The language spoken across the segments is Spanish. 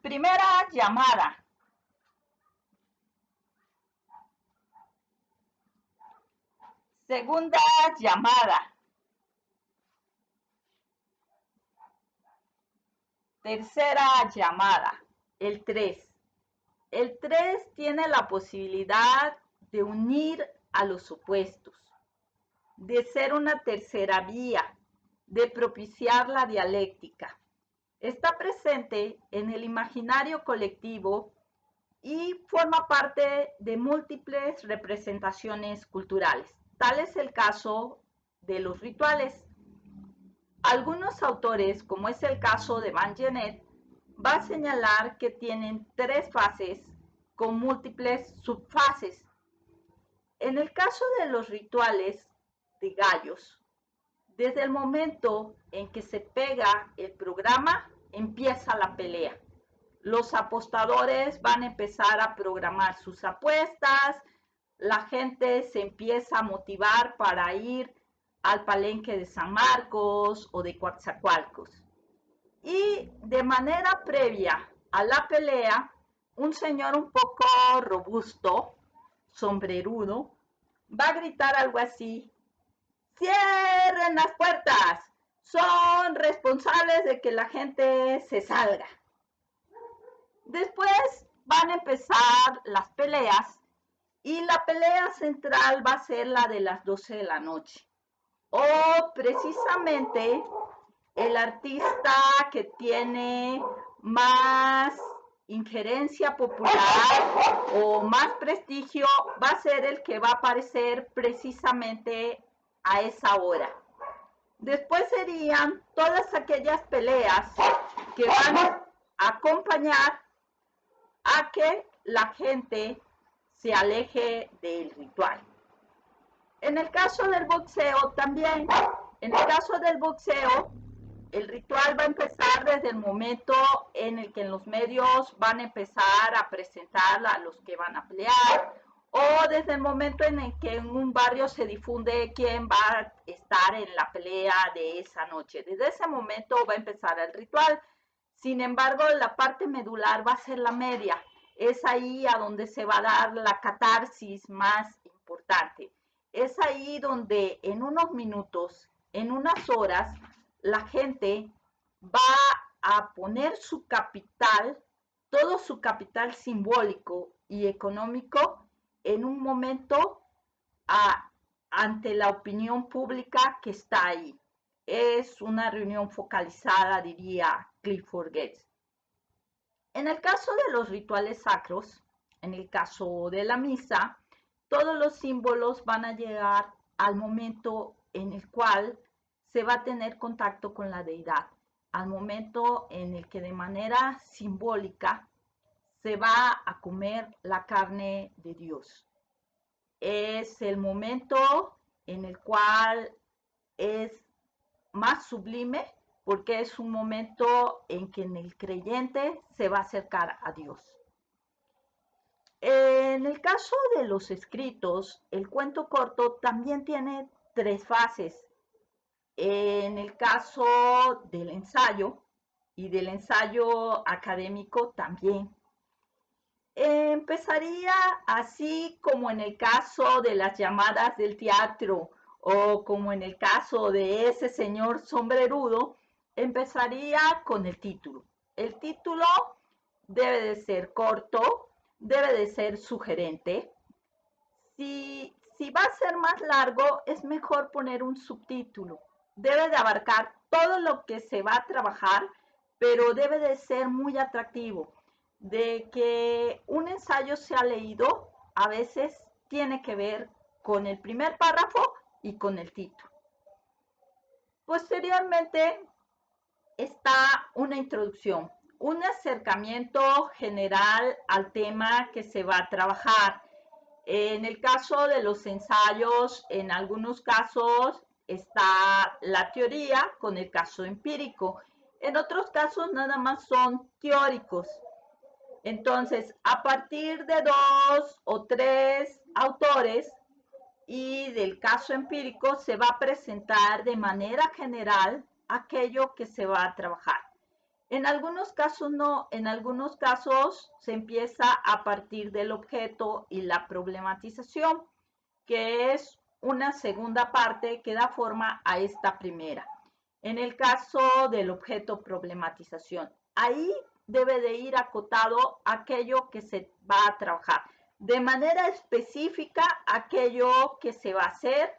Primera llamada. Segunda llamada. Tercera llamada. El 3. El 3 tiene la posibilidad de unir a los opuestos, de ser una tercera vía, de propiciar la dialéctica. Está presente en el imaginario colectivo y forma parte de múltiples representaciones culturales. Tal es el caso de los rituales. Algunos autores, como es el caso de Van Genet, va a señalar que tienen 3 fases con múltiples subfases. En el caso de los rituales de gallos, desde el momento en que se pega el programa, empieza la pelea. Los apostadores van a empezar a programar sus apuestas, la gente se empieza a motivar para ir al palenque de San Marcos o de Coatzacoalcos. Y de manera previa a la pelea, un señor un poco robusto, sombrerudo, va a gritar algo así: ¡cierren las puertas! Son responsables de que la gente se salga. Después van a empezar las peleas y la pelea central va a ser la de las 12 de la noche. O precisamente el artista que tiene más injerencia popular o más prestigio va a ser el que va a aparecer precisamente a esa hora. Después serían todas aquellas peleas que van a acompañar a que la gente se aleje del ritual. En el caso del boxeo también, en el caso del boxeo, el ritual va a empezar desde el momento en el que en los medios van a empezar a presentar a los que van a pelear, o desde el momento en el que en un barrio se difunde quién va a estar en la pelea de esa noche. Desde ese momento va a empezar el ritual. Sin embargo, la parte medular va a ser la media. Es ahí a donde se va a dar la catarsis más importante. Es ahí donde en unos minutos, en unas horas, la gente va a poner su capital, todo su capital simbólico y económico, en un momento ante la opinión pública que está ahí. Es una reunión focalizada, diría Clifford Geertz. En el caso de los rituales sacros, en el caso de la misa, todos los símbolos van a llegar al momento en el cual se va a tener contacto con la deidad, al momento en el que de manera simbólica se va a comer la carne de Dios. Es el momento en el cual es más sublime porque es un momento en que el creyente se va a acercar a Dios. En el caso de los escritos, el cuento corto también tiene 3 fases. En el caso del ensayo y del ensayo académico también. Empezaría así como en el caso de las llamadas del teatro o como en el caso de ese señor sombrerudo, empezaría con el título. El título debe de ser corto, debe de ser sugerente. Si va a ser más largo, es mejor poner un subtítulo. Debe de abarcar todo lo que se va a trabajar, pero debe de ser muy atractivo. De que un ensayo sea leído, a veces tiene que ver con el primer párrafo y con el título. Posteriormente está una introducción, un acercamiento general al tema que se va a trabajar. En el caso de los ensayos, en algunos casos está la teoría con el caso empírico. En otros casos nada más son teóricos. Entonces, a partir de 2 o 3 autores y del caso empírico se va a presentar de manera general aquello que se va a trabajar. En algunos casos no, en algunos casos se empieza a partir del objeto y la problematización, que es una segunda parte que da forma a esta primera. En el caso del objeto problematización, ahí debe de ir acotado aquello que se va a trabajar. De manera específica, aquello que se va a hacer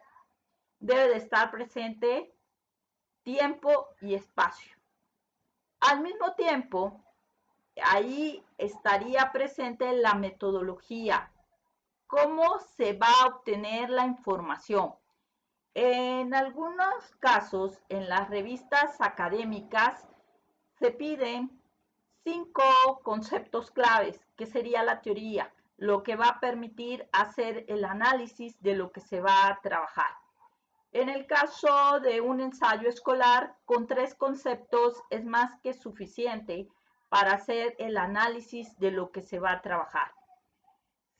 debe de estar presente tiempo y espacio. Al mismo tiempo, ahí estaría presente la metodología, cómo se va a obtener la información. En algunos casos, en las revistas académicas, se piden 5 conceptos claves, que sería la teoría, lo que va a permitir hacer el análisis de lo que se va a trabajar. En el caso de un ensayo escolar, con 3 conceptos es más que suficiente para hacer el análisis de lo que se va a trabajar.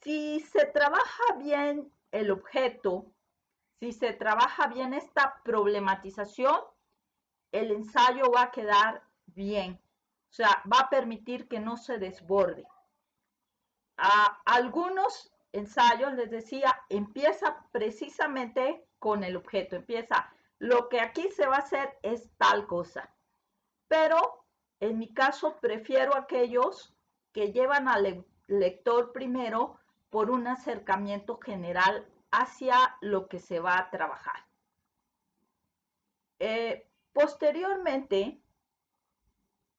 Si se trabaja bien el objeto, si se trabaja bien esta problematización, el ensayo va a quedar bien. O sea, va a permitir que no se desborde. Algunos ensayos, les decía, empieza precisamente con el objeto. Empieza, lo que aquí se va a hacer es tal cosa. Pero en mi caso prefiero aquellos que llevan al lector primero por un acercamiento general hacia lo que se va a trabajar. Posteriormente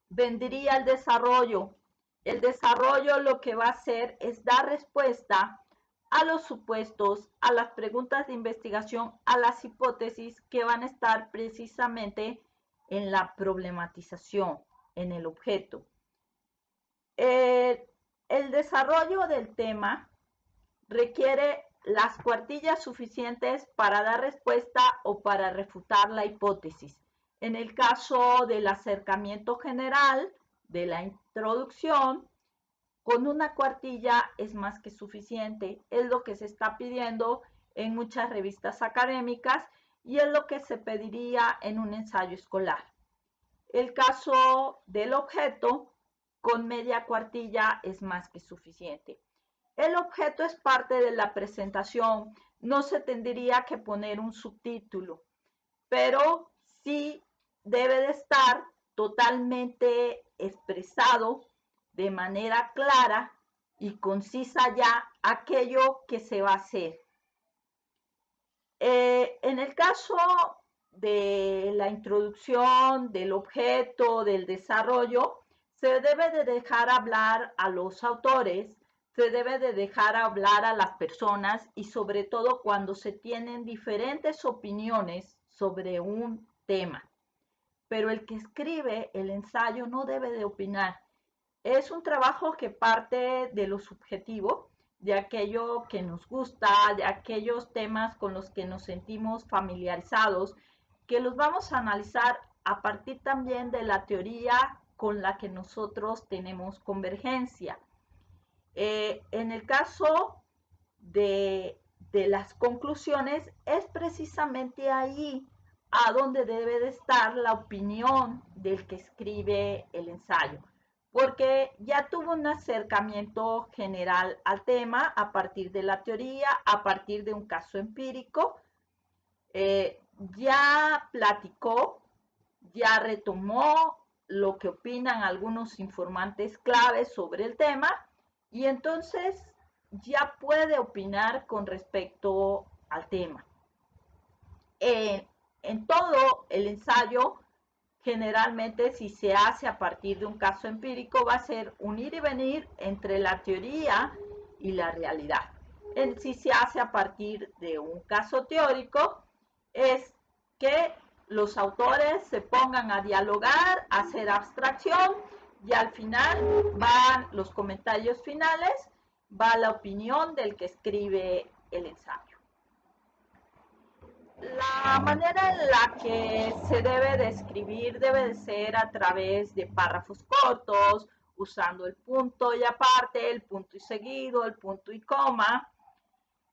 vendría el desarrollo. El desarrollo lo que va a hacer es dar respuesta a los supuestos, a las preguntas de investigación, a las hipótesis que van a estar precisamente en la problematización, en el objeto. El desarrollo del tema requiere las cuartillas suficientes para dar respuesta o para refutar la hipótesis. En el caso del acercamiento general, de la introducción, con una cuartilla es más que suficiente. Es lo que se está pidiendo en muchas revistas académicas y es lo que se pediría en un ensayo escolar. El caso del objeto, con media cuartilla es más que suficiente. El objeto es parte de la presentación, no se tendría que poner un subtítulo, pero sí debe de estar totalmente expresado de manera clara y concisa ya aquello que se va a hacer. En el caso de la introducción, del objeto, del desarrollo, se debe de dejar hablar a los autores, se debe de dejar hablar a las personas y sobre todo cuando se tienen diferentes opiniones sobre un tema. Pero el que escribe el ensayo no debe de opinar. Es un trabajo que parte de lo subjetivo, de aquello que nos gusta, de aquellos temas con los que nos sentimos familiarizados, que los vamos a analizar a partir también de la teoría con la que nosotros tenemos convergencia. En el caso de las conclusiones, es precisamente ahí a donde debe de estar la opinión del que escribe el ensayo, porque ya tuvo un acercamiento general al tema a partir de la teoría, a partir de un caso empírico, ya platicó, ya retomó lo que opinan algunos informantes claves sobre el tema y entonces ya puede opinar con respecto al tema. En todo el ensayo, generalmente si se hace a partir de un caso empírico, va a ser un ir y venir entre la teoría y la realidad. Si se hace a partir de un caso teórico, es que los autores se pongan a dialogar, a hacer abstracción y al final van los comentarios finales, va la opinión del que escribe el ensayo. La manera en la que se debe de escribir debe de ser a través de párrafos cortos, usando el punto y aparte, el punto y seguido, el punto y coma.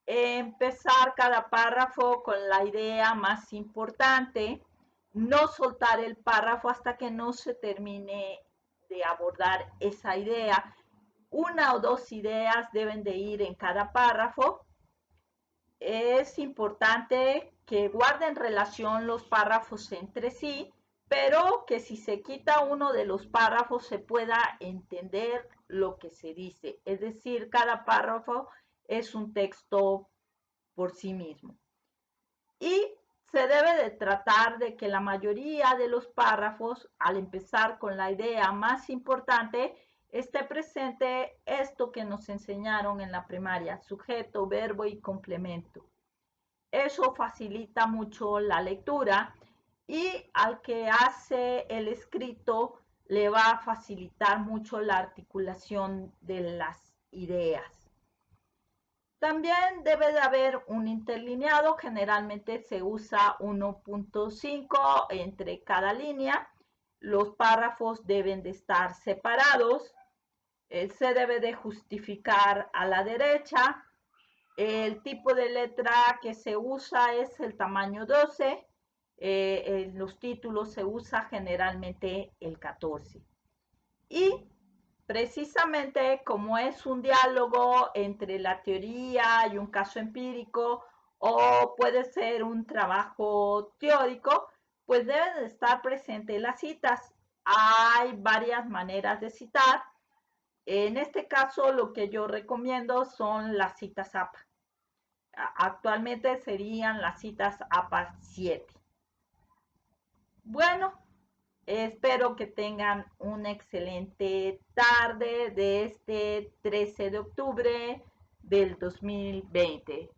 Empezar cada párrafo con la idea más importante, no soltar el párrafo hasta que no se termine de abordar esa idea. Una o dos ideas deben de ir en cada párrafo. Es importante que guarden relación los párrafos entre sí, pero que si se quita uno de los párrafos se pueda entender lo que se dice. Es decir, cada párrafo es un texto por sí mismo. Y se debe de tratar de que la mayoría de los párrafos, al empezar con la idea más importante, esté presente esto que nos enseñaron en la primaria: sujeto, verbo y complemento. Eso facilita mucho la lectura y al que hace el escrito le va a facilitar mucho la articulación de las ideas. También debe de haber un interlineado, generalmente se usa 1.5 entre cada línea. Los párrafos deben de estar separados. Se debe de justificar a la derecha. El tipo de letra que se usa es el tamaño 12. En los títulos se usa generalmente el 14. Y precisamente como es un diálogo entre la teoría y un caso empírico, o puede ser un trabajo teórico, pues deben de estar presentes las citas. Hay varias maneras de citar. En este caso, lo que yo recomiendo son las citas APA. Actualmente serían las citas APA 7. Bueno, espero que tengan una excelente tarde de este 13 de octubre del 2020.